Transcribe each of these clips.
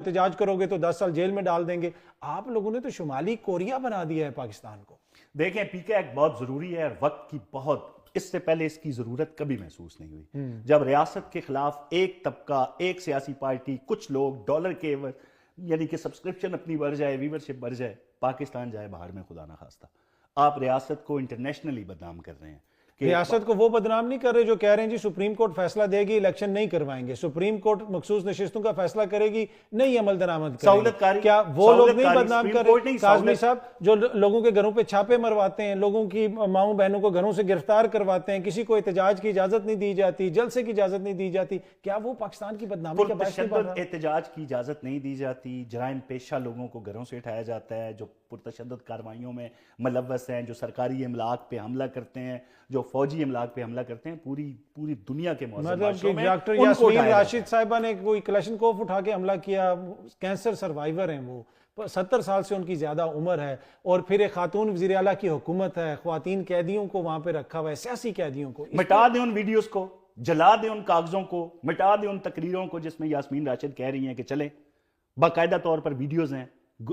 احتجاج کرو گے تو 10 سال جیل میں ڈال دیں گے. آپ لوگوں نے تو شمالی کوریا بنا دیا ہے پاکستان کو. دیکھیں پی کے ایکٹ بہت ضروری ہے اور وقت کی بہت، اس سے پہلے اس کی ضرورت کبھی محسوس نہیں ہوئی. جب ریاست کے خلاف ایک طبقہ، ایک سیاسی پارٹی، کچھ لوگ ڈالر کے یعنی کہ سبسکرپشن اپنی بڑھ جائے، ویورشپ بڑھ جائے، پاکستان جائے باہر میں خدا نہ خواستہ. آپ ریاست کو انٹرنیشنلی بدنام کر رہے ہیں. ریاست کو وہ بدنام نہیں کر رہے جو کہہ رہے ہیں جی سپریم کورٹ فیصلہ دے گی الیکشن نہیں کروائیں گے، سپریم کورٹ مخصوص نشستوں کا فیصلہ کرے گی نہیں عمل درآمد کرے گی. کیا وہ لوگ نہیں بدنام کر رہے؟ کاظمی صاحب جو لوگوں کے گھروں پہ چھاپے مرواتے ہیں، لوگوں کی ماؤں بہنوں کو گھروں سے گرفتار کرواتے ہیں، کسی کو احتجاج کی اجازت نہیں دی جاتی، جلسے کی اجازت نہیں دی جاتی، کیا وہ پاکستان کی بدنامی کا باعث نہیں بن رہا؟ احتجاج کی اجازت نہیں دی جاتی، جرائم پیشہ لوگوں کو گھروں سے اٹھایا جاتا ہے جو پرتشدد کارروائیوں میں ملوث ہیں، جو سرکاری املاک پہ حملہ کرتے ہیں، جو فوجی املاک پہ حملہ کرتے ہیں، پوری دنیا کے معظم معاشروں میں ڈاکٹر یاسمین راشد صاحبہ نے کوئی کلاشنکوف اٹھا کے حملہ کیا، کینسر سروائیور ہیں وہ، 70 سال سے ان کی زیادہ عمر ہے، اور پھر ایک خاتون وزیر اعلیٰ کی حکومت ہے، خواتین قیدیوں کو وہاں پہ رکھا ہوا ہے، سیاسی قیدیوں کو. مٹا دیں ان ویڈیوز کو، جلا دیں ان کاغذوں کو، مٹا دیں ان تقریروں کو جس میں یاسمین راشد کہہ رہی ہیں کہ چلیں. باقاعدہ طور پر ویڈیوز ہیں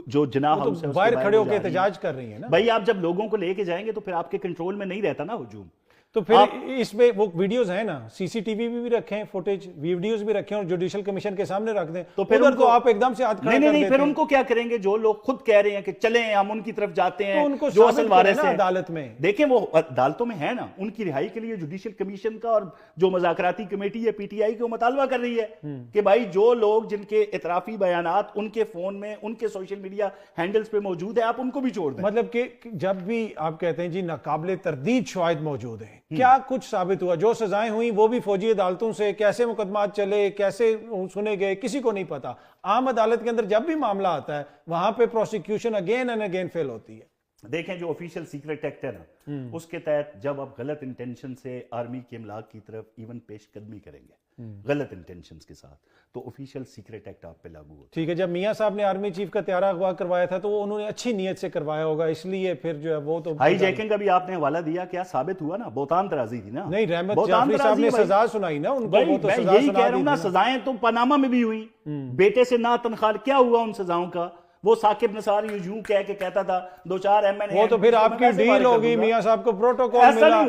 جو جناح ہاؤس ہے باہر کھڑے ہو کے احتجاج کر رہی ہیں نا. بھائی آپ جب لوگوں کو لے کے جائیں گے تو پھر آپ کے کنٹرول میں نہیں رہتا نا ہجوم. تو پھر اس میں وہ ویڈیوز ہیں نا، سی سی ٹی وی بھی رکھیں، فوٹیج ویڈیوز بھی رکھیں اور جوڈیشل کمیشن کے سامنے رکھ دیں. تو پھر تو آپ ایک دم سے ہاتھ کھڑا کر دیتے ہیں. نہیں پھر ان کو کیا کریں گے جو لوگ خود کہہ رہے ہیں کہ چلیں ہم ان کی طرف جاتے ہیں، ان کو جو اصل وارث ہیں عدالت میں. دیکھیں وہ عدالتوں میں ہے نا، ان کی رہائی کے لیے جوڈیشل کمیشن کا اور جو مذاکراتی کمیٹی ہے پی ٹی آئی کو مطالبہ کر رہی ہے کہ بھائی جو لوگ جن کے اعترافی بیانات ان کے فون میں، ان کے سوشل میڈیا ہینڈلز پہ موجود ہے، آپ ان کو بھی چھوڑ دیں. مطلب کہ جب بھی آپ کہتے ہیں جی ناقابل تردید شواہد موجود ہیں، کیا کچھ ثابت ہوا؟ جو سزائیں ہوئیں وہ بھی فوجی عدالتوں سے، کیسے مقدمات چلے، کیسے سنے گئے، کسی کو نہیں پتا. عام عدالت کے اندر جب بھی معاملہ آتا ہے وہاں پہ پروسیکیوشن اگین اینڈ اگین فیل ہوتی ہے. دیکھیں جو آفیشیل سیکرٹ ایکٹ ہے نا، اس کے تحت جب آپ غلط انٹینشن سے آرمی کے املاک کی طرف ایون پیش قدمی کریں گے غلط انٹینشنز کے ساتھ تو آفیشیل سیکرٹ ایکٹ آپ پہ لاگو ہوتا ہے. ٹھیک ہے، جب میاں صاحب نے آرمی چیف کا طیارہ اغوا کروایا تھا تو وہ انہوں نے اچھی نیت سے کروایا ہوگا، اس لیے پھر جو ہے وہ تو ہائی جیکنگ کا بھی آپ نے حوالہ دیا، کیا ثابت ہوا نا؟ بہتان ترازی تھی نا. نہیں، رحمت جعفری صاحب نے سزا سنائی نا ان کو، وہ تو سزا یہی کہہ رہا ہوں نا، سزائیں تو پاناما میں بھی ہوئی، بیٹے سے نہ تنخواہ، کیا ہوا ان سزاؤں کا؟ وہ ثاقب نصاری یوں کہہ کے کہتا تھا 2-4 ایم این اے، وہ تو پھر آپ کی ڈیل ہوگی، میاں صاحب کو پروٹوکول ملا.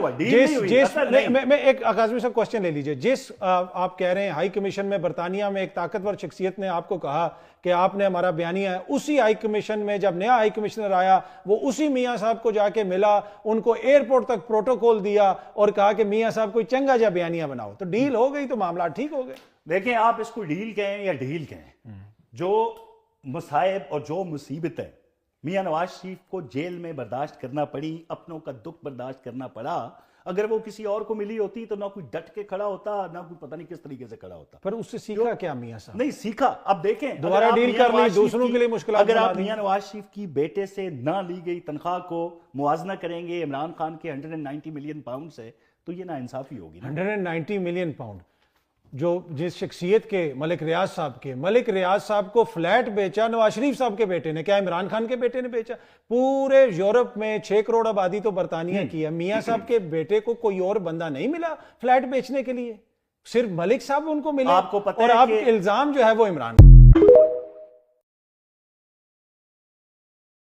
میں ایک کاظمی صاحب کوسچن لے لیجئے، جس آپ کہہ رہے ہیں ہائی کمیشن میں برطانیہ میں ایک طاقتور شخصیت نے آپ کو کہا کہ آپ نے ہمارا بیانیہ ہے، اسی ہائی کمیشن میں جب نیا ہائی کمشنر آیا وہ اسی میاں صاحب کو جا کے ملا، ان کو ایئرپورٹ تک پروٹوکول دیا اور کہا کہ میاں صاحب کوئی چنگا جا بیانیہ بناؤ، تو ڈیل ہو گئی تو معاملہ ٹھیک ہو گئے. دیکھیں آپ اس کو ڈیل کہیں یا ڈھیل کہیں، جو مصائب اور جو مصیبتیں میاں نواز شریف کو جیل میں برداشت کرنا پڑی، اپنوں کا دکھ برداشت کرنا پڑا، اگر وہ کسی اور کو ملی ہوتی تو نہ کوئی ڈٹ کے کھڑا ہوتا، نہ کوئی پتہ نہیں کس طریقے سے کھڑا ہوتا. پر اس سے سیکھا کیا میاں صاحب؟ نہیں سیکھا. اب دیکھیں دوبارہ ڈیل کر لی، دوسروں کے لیے مشکلات. اگر آپ میاں نواز شریف کی بیٹے سے نہ لی گئی تنخواہ کو موازنہ کریں گے عمران خان کے 190 ملین پاؤنڈ سے تو یہ ناانصافی ہوگی. 190 ملین پاؤنڈ جو جس شخصیت کے ملک ریاض صاحب کو فلیٹ بیچا نواز شریف صاحب کے بیٹے نے، کیا عمران خان کے بیٹے نے بیچا؟ پورے یورپ میں 6 کروڑ آبادی تو برطانیہ کی ہے، میاں صاحب کے بیٹے کو کوئی اور بندہ نہیں ملا فلیٹ بیچنے کے لیے، صرف ملک صاحب ان کو ملے، اور آپ الزام جو ہے وہ عمران